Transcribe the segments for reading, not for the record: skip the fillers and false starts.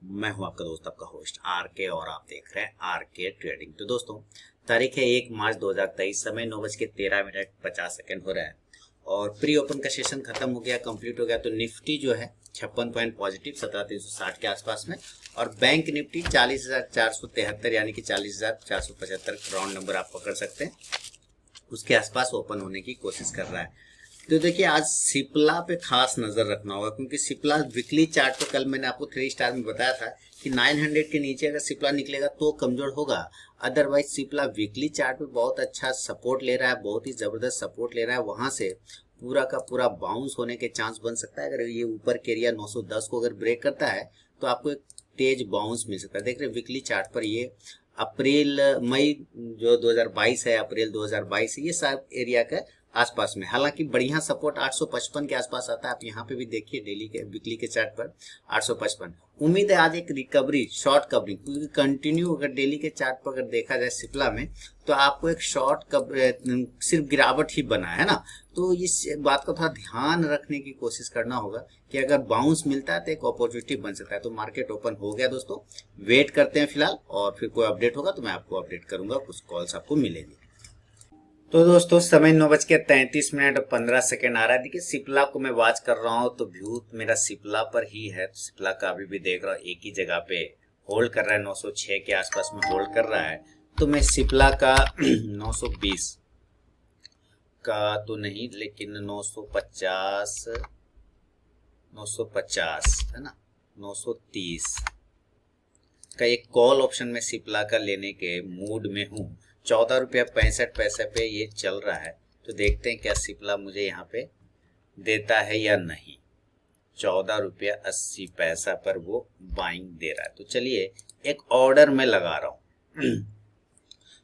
मैं हूं आपका दोस्त, आपका होस्ट आर के, और आप देख रहे हैं आर के ट्रेडिंग। तो दोस्तों, तारीख है 1 मार्च 2023, समय 9:13 हो रहा है और प्री ओपन का सेशन खत्म हो गया, कंप्लीट हो गया। तो निफ्टी जो है 56 पॉइंट पॉजिटिव 17,360 के आसपास में, और बैंक निफ्टी 40,473 यानी कि 40,475 राउंड नंबर आप पकड़ सकते हैं, उसके आसपास ओपन होने की कोशिश कर रहा है। तो देखिए, आज सिप्ला पे खास नजर रखना होगा, क्योंकि सिप्ला वीकली चार्ट पे कल मैंने आपको 3 स्टार में बताया था कि 900 के नीचे अगर सिप्ला निकलेगा तो कमजोर होगा। अदरवाइज सिप्ला वीकली चार्ट पे बहुत अच्छा सपोर्ट ले रहा है, बहुत ही जबरदस्त सपोर्ट ले रहा है। वहां से पूरा का पूरा बाउंस होने के चांस बन सकता है। अगर ये ऊपर के एरिया 910 को अगर ब्रेक करता है तो आपको एक तेज बाउंस मिल सकता है। देख रहे हैं वीकली चार्ट पर ये अप्रैल मई जो 2022 है, अप्रैल 2022 ये सब एरिया का आसपास में, हालांकि बढ़िया सपोर्ट 855 के आसपास आता है। आप यहाँ पे भी देखिए डेली के वीकली के चार्ट पर 855। उम्मीद है आज एक रिकवरी, शॉर्ट कवरिंग, क्योंकि कंटिन्यू अगर डेली के चार्ट पर अगर देखा जाए सिप्ला में, तो आपको एक शॉर्ट सिर्फ गिरावट ही बना है ना। तो इस बात का थोड़ा ध्यान रखने की कोशिश करना होगा कि अगर बाउंस मिलता है तो एक अपॉर्चुनिटी बन सकता है। तो मार्केट ओपन हो गया दोस्तों, वेट करते हैं फिलहाल, और फिर कोई अपडेट होगा तो मैं आपको अपडेट करूंगा, कुछ कॉल्स आपको मिलेंगे। तो दोस्तों, समय 9:33 और 15 सेकेंड आ रहा है। देखिए, सिप्ला को मैं वॉच कर रहा हूँ तो व्यू मेरा सिप्ला पर ही है। सिप्ला का अभी भी देख रहा हूँ एक ही जगह पे होल्ड कर रहा है, 906 के आसपास में होल्ड कर रहा है। तो मैं सिप्ला का 920 का तो नहीं, लेकिन 950 है ना, 930 का एक कॉल ऑप्शन में सिप्ला का लेने के मूड में हूँ। 14 रुपया 65 पैसे पे ये चल रहा है, तो देखते हैं क्या सिप्ला मुझे यहाँ पे देता है या नहीं। 14 रुपया 80 पैसा पर वो बाइंग दे रहा है, तो चलिए एक ऑर्डर में लगा रहा हूँ।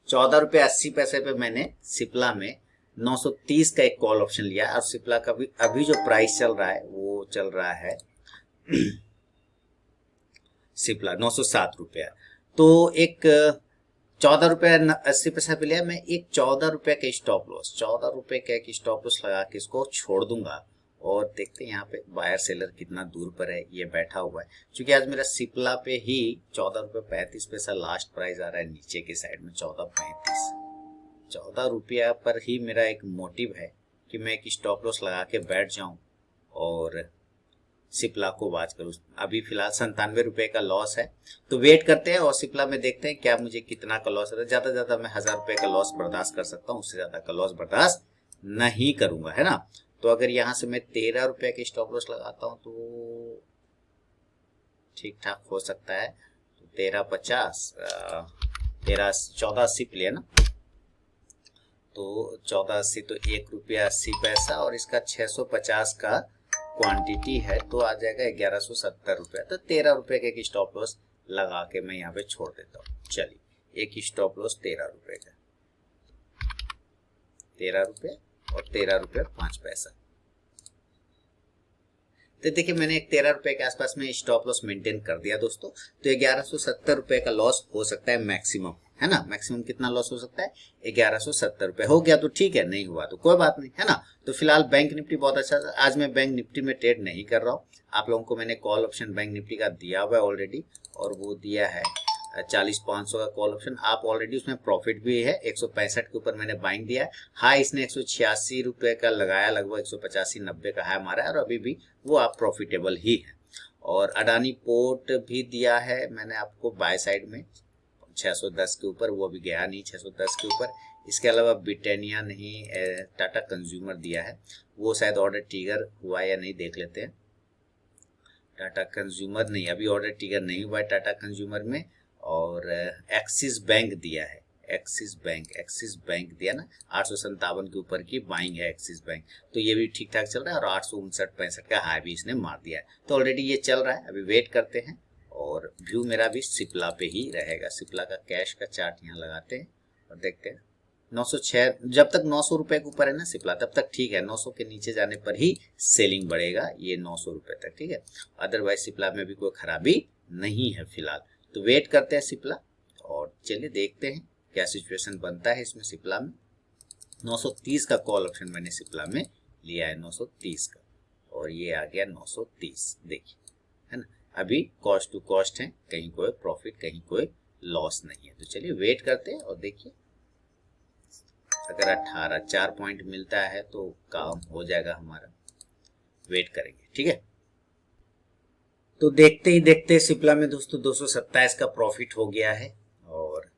14 रुपया 80 पैसे पे मैंने सिप्ला में 930 का एक कॉल ऑप्शन लिया, और सिप्ला का भी अभी जो प्राइस चल रहा है वो चल रहा है सिप्ला 907 रुपया। तो एक 14 रुपया 80 पैसा पे लिया मैं, एक 14 रुपया का स्टॉप लॉस, 14 रुपये का एक स्टॉप लॉस लगा के इसको छोड़ दूंगा। और देखते हैं यहाँ पे बायर सेलर कितना दूर पर है, ये बैठा हुआ है। क्योंकि आज मेरा सिप्ला पे ही 14 रुपये 35 पैसा लास्ट प्राइस आ रहा है, नीचे की साइड में 14.35। 14 रुपया पर ही मेरा एक मोटिव है कि मैं एक स्टॉप लॉस लगा के बैठ जाऊं और सिप्ला को वॉच करूं। अभी फिलहाल 97 रुपये का लॉस है, तो वेट करते हैं और सिप्ला में देखते हैं क्या मुझे कितना का लॉस है। ज्यादा ज्यादा मैं 1000 रुपये का लॉस बर्दाश्त कर सकता हूँ, उससे ज्यादा का लॉस बर्दाश्त नहीं करूंगा, है ना। तो अगर यहाँ से मैं 13 रुपये के स्टॉप लॉस लगाता हूँ तो ठीक ठाक हो सकता है। तो 13.50 1480 लिया ना, तो 1480 तो 1 रुपया 80 पैसा, और इसका 650 का क्वांटिटी है तो आ जाएगा 1170 रुपया। तो 13 रुपये का एक स्टॉप लॉस लगा के मैं यहाँ पे छोड़ देता हूँ। चलिए, एक स्टॉप लॉस 13 रुपये का, 13 रुपये और 13 रुपये 5 पैसा। तो देखिए, मैंने एक 13 रुपये के आसपास में स्टॉप लॉस मेंटेन कर दिया दोस्तों। तो 1170 रुपये का लॉस हो सकता है मैक्सिमम, है ना। मैक्सिमम कितना लॉस हो सकता है, 1170 रुपये। हो गया तो ठीक है, नहीं हुआ तो कोई बात नहीं, है ना। तो फिलहाल बैंक निफ्टी बहुत अच्छा था। आज मैं बैंक निफ्टी में ट्रेड नहीं कर रहा हूँ। आप लोगों को मैंने कॉल ऑप्शन बैंक निफ्टी का दिया हुआ है ऑलरेडी, और वो दिया है 40,500 का कॉल ऑप्शन। आप ऑलरेडी उसमें प्रॉफिट भी है, 165 के ऊपर मैंने बाइंग दिया है। हाई इसने 186 रुपये का लगाया, लगभग 185-90 का हाई मारा है, और अभी भी वो आप प्रॉफिटेबल ही है। और अडानी पोर्ट भी दिया है मैंने आपको बाय साइड में 610 के ऊपर, वो भी गया नहीं 610 के ऊपर। इसके अलावा ब्रिटानिया नहीं, टाटा कंज्यूमर दिया है, वो शायद ऑर्डर ट्रिगर हुआ या नहीं देख लेते हैं। टाटा कंज्यूमर नहीं, अभी ऑर्डर ट्रिगर नहीं हुआ है टाटा कंज्यूमर में। और एक्सिस बैंक दिया है, एक्सिस बैंक दिया ना, 857 के ऊपर की बाइंग है एक्सिस बैंक। तो ये भी ठीक ठाक चल रहा है, और 859-65 का हाई भी इसने मार दिया है। तो ऑलरेडी ये चल रहा है, अभी वेट करते हैं। और व्यू मेरा भी सिप्ला पे ही रहेगा। सिप्ला का कैश का चार्ट यहाँ लगाते हैं और देखते हैं 906। जब तक 900 रुपये के ऊपर है ना सिप्ला, तब तक ठीक है। 900 के नीचे जाने पर ही सेलिंग बढ़ेगा, ये 900 रुपये तक, ठीक है। अदरवाइज सिप्ला में भी कोई खराबी नहीं है फिलहाल। तो वेट करते हैं सिप्ला, और चलिए देखते हैं क्या सिचुएशन बनता है इसमें सिप्ला में। 930 का कॉल ऑप्शन मैंने सिप्ला में लिया है, 930 का, और ये आ गया 930, देखिए, है ना। अभी कॉस्ट टू कॉस्ट है, कहीं कोई प्रॉफिट कहीं कोई लॉस नहीं है। तो चलिए वेट करते हैं और देखिए अगर 18 4 पॉइंट मिलता है तो काम हो जाएगा हमारा। वेट करेंगे, ठीक है। तो देखते ही देखते सिप्ला में दोस्तों 227 का प्रॉफिट हो गया है। और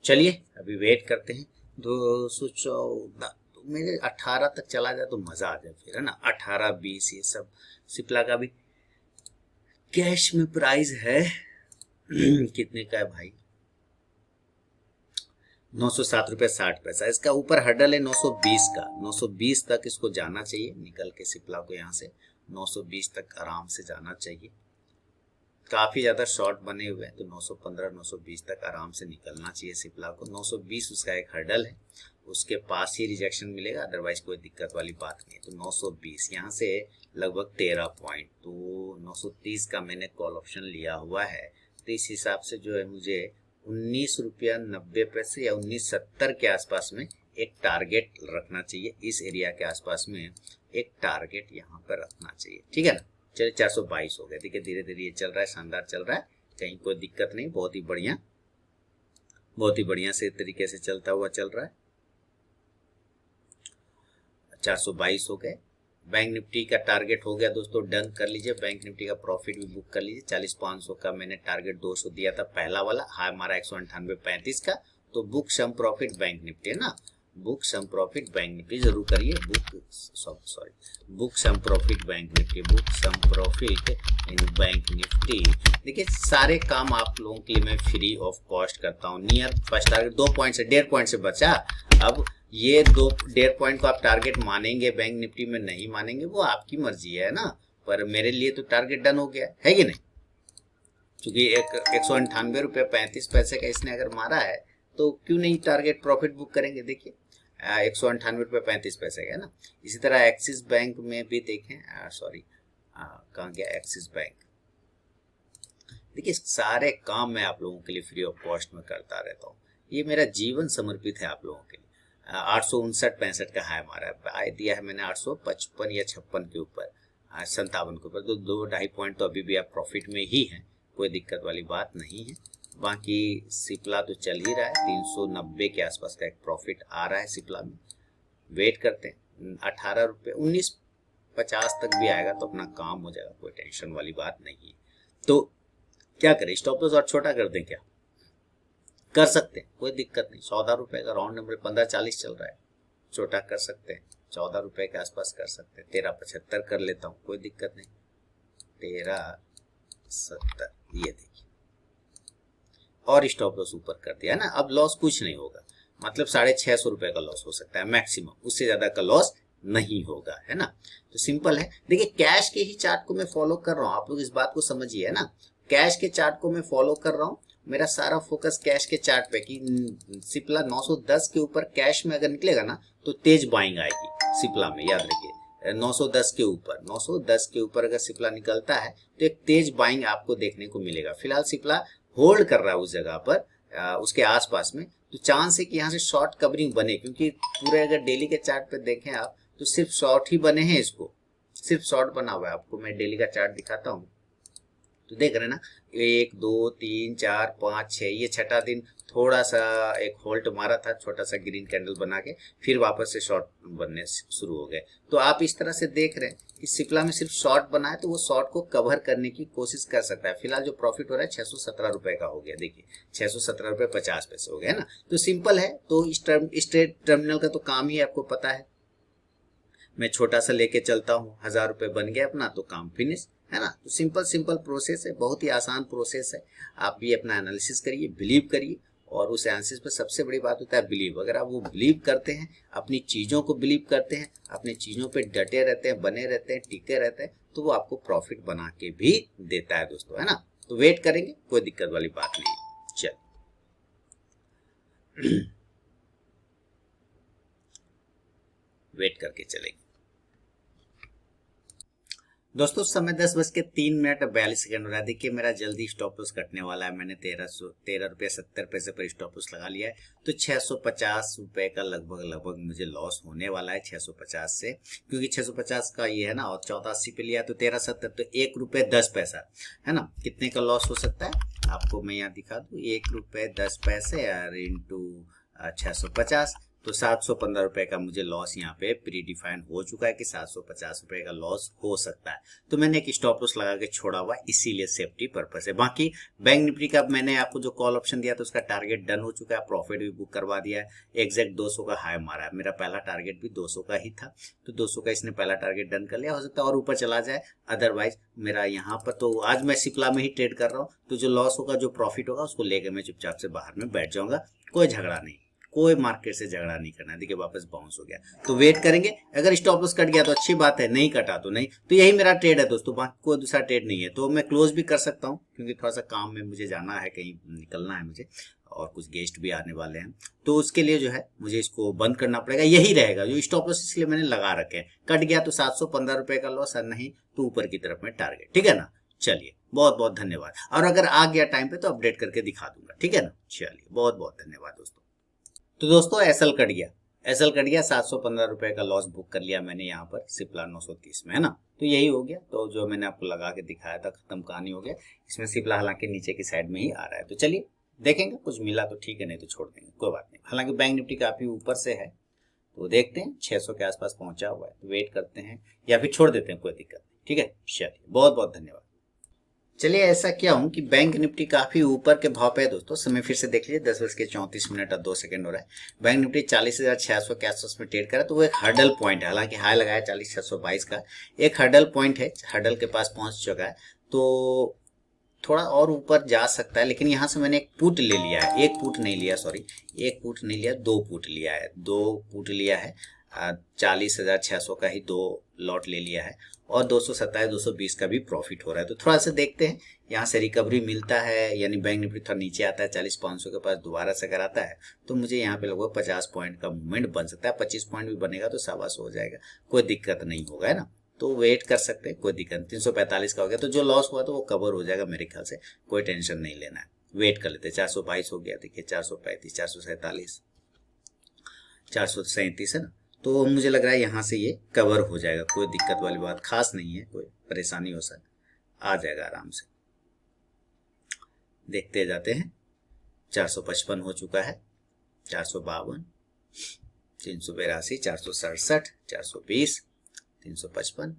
चलिए अभी वेट करते हैं 214, तो मेरे 18 तक चला जाए तो मजा आ जाए फिर, है ना। 18 20 ये सब सिप्ला का भी कैश में प्राइस है कितने का है भाई, 907 रुपये 60 पैसा। इसका ऊपर हर्डल है 920 का, 920 तक इसको जाना चाहिए निकल के सिप्ला को, यहाँ से 920 तक आराम से जाना चाहिए। काफी ज्यादा शॉर्ट बने हुए हैं तो 915 920 तक आराम से निकलना चाहिए सिप्ला को। 920 उसका एक हर्डल है, उसके पास ही रिजेक्शन मिलेगा, अदरवाइज कोई दिक्कत वाली बात नहीं है। तो 920 यहाँ से लगभग 13 पॉइंट, तो 930 का मैंने कॉल ऑप्शन लिया हुआ है। तो इस हिसाब से जो है मुझे 19 रुपया 90 पैसे या 1970 के आसपास में एक टारगेट रखना चाहिए। इस एरिया के आसपास में एक टारगेट यहाँ पर रखना चाहिए, ठीक है ना। चलिए 422 हो गए, देखिए धीरे धीरे ये चल रहा है, शानदार चल रहा है, कहीं कोई दिक्कत नहीं, बहुत ही बढ़िया से तरीके से चलता हुआ चल रहा है। 422 हो गए। बैंक निफ्टी का टारगेट हो गया दोस्तों, डन कर लीजिए। बैंक निफ्टी का प्रॉफिट भी बुक कर लीजिए। 40,500 का मैंने टारगेट 200 दिया था पहला वाला, हाई हमारा 198.35 का। तो book some profit bank Nifty है ना, book some profit bank Nifty जरूर करिए। Book some profit bank Nifty, book some profit in bank Nifty. देखिए सारे काम आप लोगों के लिए मैं फ्री ऑफ कॉस्ट करता हूँ। नियर फर्स्ट टारगेट 2 पॉइंट से 1.5 पॉइंट से बचा। अब ये 1.5 पॉइंट को आप टारगेट मानेंगे बैंक निफ्टी में, नहीं मानेंगे वो आपकी मर्जी है ना, पर मेरे लिए तो टारगेट डन हो गया है कि नहीं। क्योंकि 198 रुपये 35 पैसे का इसने अगर मारा है तो क्यों नहीं टारगेट प्रॉफिट बुक करेंगे। देखिए 198 रुपये 35 पैसे का है ना। इसी तरह एक्सिस बैंक में भी देखें, सॉरी कहाँ गया एक्सिस बैंक। देखिए सारे काम मैं आप लोगों के लिए फ्री ऑफ कॉस्ट में करता रहता हूँ, ये मेरा जीवन समर्पित है आप लोगों के लिए। 859-65 का हाई मारा है, दिया है मैंने 855 या 56 के ऊपर, 57 के ऊपर। तो 2-2.5 पॉइंट तो अभी भी आप प्रॉफिट में ही हैं, कोई दिक्कत वाली बात नहीं है। बाकी सिप्ला तो चल ही रहा है, 390 के आसपास का एक प्रॉफिट आ रहा है सिप्ला में। वेट करते हैं 18 रुपये 1950 तक भी आएगा तो अपना काम हो जाएगा, कोई टेंशन वाली बात नहीं है। तो क्या करें, स्टॉप लॉस और छोटा कर दें क्या, कर सकते हैं, कोई दिक्कत नहीं। 14 रुपए का राउंड नंबर 1540 चल रहा है, छोटा कर सकते हैं, 14 रुपए के आसपास कर सकते हैं। 1375 कर लेता हूँ, कोई दिक्कत नहीं। 1370 ये देखिए, और स्टॉप लॉस ऊपर कर दिया ना। अब लॉस कुछ नहीं होगा, मतलब 650 रुपए का लॉस हो सकता है मैक्सिमम, उससे ज्यादा का लॉस नहीं होगा, है ना। तो सिंपल है। देखिए कैश के ही चार्ट को मैं फॉलो कर रहा हूँ, आप लोग इस बात को समझिए, है ना। कैश के चार्ट को मैं फॉलो कर रहा हूँ, मेरा सारा फोकस कैश के चार्ट पे कि सिप्ला 910 के ऊपर कैश में अगर निकलेगा ना तो तेज बाइंग आएगी सिप्ला में, याद रखिए। 910 के ऊपर, 910 के ऊपर अगर सिप्ला निकलता है तो एक तेज बाइंग आपको देखने को मिलेगा। फिलहाल सिप्ला होल्ड कर रहा है उस जगह पर, उसके आसपास में, तो चांस है कि यहाँ से शॉर्ट कवरिंग बने, क्योंकि पूरे अगर डेली के चार्ट पे देखें आप तो सिर्फ शॉर्ट ही बने हैं, इसको सिर्फ शॉर्ट बना हुआ है। आपको मैं डेली का चार्ट दिखाता हूँ तो देख रहे हैं ना, 1 2 3 4 5 6, ये छठा दिन थोड़ा सा एक होल्ड मारा था, छोटा सा ग्रीन कैंडल बना के, फिर वापस से शॉर्ट बनने शुरू हो गए। तो आप इस तरह से देख रहे हैं कि सिप्ला में सिर्फ शॉर्ट बना है तो वो शॉर्ट को कवर करने की कोशिश कर सकता है। फिलहाल जो प्रॉफिट हो रहा है 617 रुपए का हो गया, देखिए 617 रुपये 50 पैसे हो गया, है ना। तो सिंपल है। तो इस स्ट्रेट टर्मिनल का तो काम ही आपको पता है, मैं छोटा सा लेके चलता हूँ, 1000 रुपये बन गया अपना तो काम फिनिश, है ना। तो सिंपल प्रोसेस है, बहुत ही आसान प्रोसेस है। आप भी अपना एनालिसिस करिए, बिलीव करिए, और उस एनालिसिस पर सबसे बड़ी बात होता है बिलीव। अगर आप वो बिलीव करते हैं, अपनी चीज़ों को बिलीव करते हैं, अपनी चीज़ों पे डटे रहते हैं, बने रहते हैं, टिके रहते हैं, तो वो आपको प्रॉफिट बना के भी देता है दोस्तों, है ना। तो वेट करेंगे, कोई दिक्कत वाली बात नहीं। चल वेट करके चलेंगे। दोस्तों समय 10:03 हो रहा है। देखिए मेरा जल्दी स्टॉप लॉस कटने वाला है। मैंने 13 रुपये 70 पैसे पर स्टॉप लॉस लगा लिया है। तो 650 रुपए का लगभग मुझे लॉस होने वाला है 650 से, क्योंकि 650 का ये है ना, और 1480 पे लिया तो 1370, तो 1 रुपये 10 पैसा है ना। कितने का लॉस हो सकता है आपको मैं यहाँ दिखा दूं। 1 रुपये 10 पैसे और इंटू 650, तो 715 रुपए का मुझे लॉस यहाँ पे प्री डिफाइन हो चुका है कि 750 रुपए का लॉस हो सकता है। तो मैंने एक स्टॉप लॉस लगा के छोड़ा हुआ, इसीलिए सेफ्टी पर्पस है। बाकी बैंक निफ्टी का मैंने आपको जो कॉल ऑप्शन दिया था उसका टारगेट डन हो चुका है, प्रॉफिट भी बुक करवा दिया है। एग्जैक्ट 200 का हाई मारा है। मेरा पहला टारगेट भी 200 का ही था, तो 200 का इसने पहला टारगेट डन कर लिया। हो सकता है और ऊपर चला जाए, अदरवाइज मेरा यहाँ पर तो आज मैं सिप्ला में ही ट्रेड कर रहा हूँ, तो जो लॉस होगा जो प्रॉफिट होगा उसको लेकर मैं चुपचाप से बाहर में बैठ जाऊंगा। कोई झगड़ा नहीं, कोई मार्केट से झगड़ा नहीं करना। देखिए वापस बाउंस हो गया तो वेट करेंगे। अगर स्टॉप लॉस कट गया तो अच्छी बात है, नहीं कटा तो नहीं। तो यही मेरा ट्रेड है दोस्तों, बाकी कोई दूसरा ट्रेड नहीं है। तो मैं क्लोज भी कर सकता हूँ, क्योंकि थोड़ा सा काम में मुझे जाना है, कहीं निकलना है मुझे, और कुछ गेस्ट भी आने वाले हैं। तो उसके लिए जो है मुझे इसको बंद करना पड़ेगा। यही रहेगा जो स्टॉप लॉस, इसलिए मैंने लगा रखे हैं। कट गया तो 715 रुपए का लॉस, और नहीं तो ऊपर की तरफ में टारगेट। ठीक है ना। चलिए बहुत बहुत धन्यवाद। और अगर आ गया टाइम पे तो अपडेट करके दिखा दूंगा। ठीक है ना। चलिए बहुत बहुत धन्यवाद दोस्तों। तो दोस्तों एसएल कट गया 715 रुपए का लॉस बुक कर लिया मैंने यहाँ पर सिप्ला 930 में, है ना। तो यही हो गया। तो जो मैंने आपको लगा के दिखाया था, खत्म कहानी हो गया। इसमें सिप्ला हालांकि नीचे की साइड में ही आ रहा है। तो चलिए देखेंगे, कुछ मिला तो ठीक है, नहीं तो छोड़ देंगे, कोई बात नहीं। हालांकि बैंक निफ्टी काफी ऊपर से है, तो देखते हैं 600 के आसपास पहुंचा हुआ है, तो वेट करते हैं या फिर छोड़ देते हैं, कोई दिक्कत नहीं। ठीक है, चलिए बहुत बहुत धन्यवाद। चलिए ऐसा क्या हूं कि बैंक निफ्टी काफी ऊपर के भाव पे है दोस्तों। समय फिर से देख लीजिए, 10:34 और 2 सेकंड हो रहा है। बैंक निफ्टी 40,600 के आसपास में ट्रेड करा, तो वो एक हर्डल पॉइंट है। हालांकि हाई लगाया 40,622 का, एक हर्डल पॉइंट है, हर्डल के पास पहुंच चुका है। तो थोड़ा और ऊपर जा सकता है, लेकिन यहाँ से मैंने एक पुट ले लिया है, एक पुट नहीं लिया, सॉरी, एक पुट नहीं लिया, 2 पुट लिया है, 2 पुट लिया है। 40,600 का ही 2 लॉट ले लिया है, और 227 220 का भी प्रॉफिट हो रहा है। तो थोड़ा सा देखते हैं, यहाँ से रिकवरी मिलता है, यानी बैंक निफ्टी थोड़ा नीचे आता है 40,500 के पास, दोबारा से अगर आता है तो मुझे यहाँ पे लगभग 50 पॉइंट का मूवमेंट बन सकता है। 25 पॉइंट भी बनेगा तो 125 हो जाएगा, कोई दिक्कत नहीं होगा, है ना। तो वेट कर सकते हैं, कोई दिक्कत नहीं। 345 का हो गया तो जो लॉस हुआ तो वो कवर हो जाएगा मेरे ख्याल से, कोई टेंशन नहीं लेना है। वेट कर लेते हैं। 422 हो गया, देखिए 435, 447, 437 है ना। तो मुझे लग रहा है यहाँ से ये कवर हो जाएगा, कोई दिक्कत वाली बात खास नहीं है, कोई परेशानी हो सकता, आ जाएगा आराम से। देखते जाते हैं। 455 हो चुका है, 452, 382, 467, 420, 355,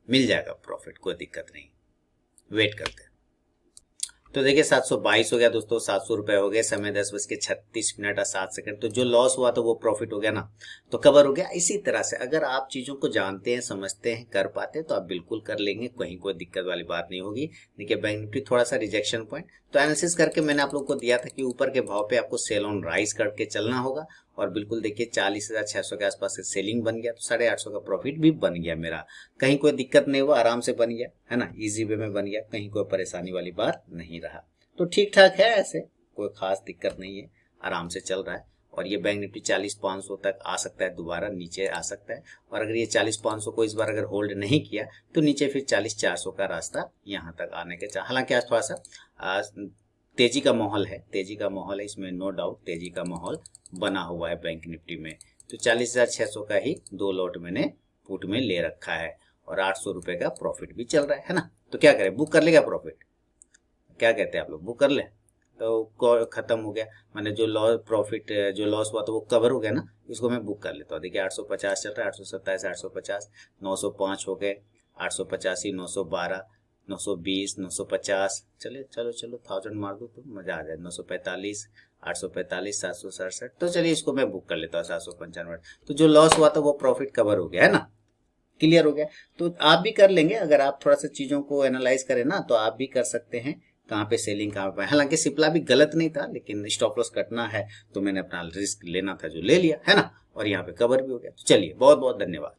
मिल जाएगा प्रॉफिट, कोई दिक्कत नहीं। वेट करते हैं। तो देखिए 722 हो गया दोस्तों, 700 रुपए हो गए। समय 10:36 और 7 सेकंड। तो जो लॉस हुआ तो वो प्रॉफिट हो गया ना, तो कवर हो गया। इसी तरह से अगर आप चीजों को जानते हैं, समझते हैं, कर पाते हैं, तो आप बिल्कुल कर लेंगे, कहीं कोई दिक्कत वाली बात नहीं होगी। देखिए बैंक निफ्टी थोड़ा सा रिजेक्शन पॉइंट, तो एनालिसिस करके मैंने आप लोगों को दिया था कि ऊपर के भाव पे आपको सेल ऑन राइज करके चलना होगा, और बिल्कुल देखिए 40,600 के आसपास से सेलिंग बन गया, तो 850 का प्रॉफिट भी बन गया मेरा। कहीं कोई दिक्कत नहीं हुआ, आराम से बन गया, है ना, इजी वे में बन गया, कहीं कोई परेशानी वाली बात नहीं रहा। तो ठीक ठाक है, ऐसे कोई खास दिक्कत नहीं है, आराम से चल रहा है। और ये बैंक निफ्टी 40,500 तक आ सकता है, दोबारा नीचे आ सकता है। और अगर ये 40,500 को इस बार अगर होल्ड नहीं किया तो नीचे फिर 40,400 का रास्ता यहाँ तक आने के चाह। हालांकि आज थोड़ा सा तेजी का माहौल है, तेजी का माहौल है, इसमें नो डाउट तेजी का माहौल बना हुआ है बैंक निफ्टी में। तो 40,600 का ही 2 लॉट मैंने पुट में ले रखा है, और 800 रुपए का प्रॉफिट भी चल रहा है ना। तो क्या करें, बुक कर लेगा प्रॉफिट, क्या कहते हैं आप लोग, बुक कर ले, तो खत्म हो गया। मैंने जो लॉस प्रॉफिट जो लॉस हुआ तो वो कवर हो गया ना, इसको मैं बुक कर लेता हूँ। देखिए 850 चल रहा है, 827, 850, 905 हो गए, 885, 912, 920, 950, चलिए चलो 1000 मार दो तो मजा आ जाए। 945, 845, 767, तो चलिए इसको मैं बुक कर लेता हूँ 795। तो जो लॉस हुआ था वो प्रॉफिट कवर हो गया, है ना, क्लियर हो गया। तो आप भी कर लेंगे, अगर आप थोड़ा सा चीजों को एनालाइज करें ना, तो आप भी कर सकते हैं कहाँ पे सेलिंग कहाँ पे। हालांकि सिप्ला भी गलत नहीं था, लेकिन स्टॉप लॉस कटना है तो मैंने अपना रिस्क लेना था जो ले लिया, है ना, और यहाँ पे कवर भी हो गया। तो चलिए बहुत बहुत धन्यवाद।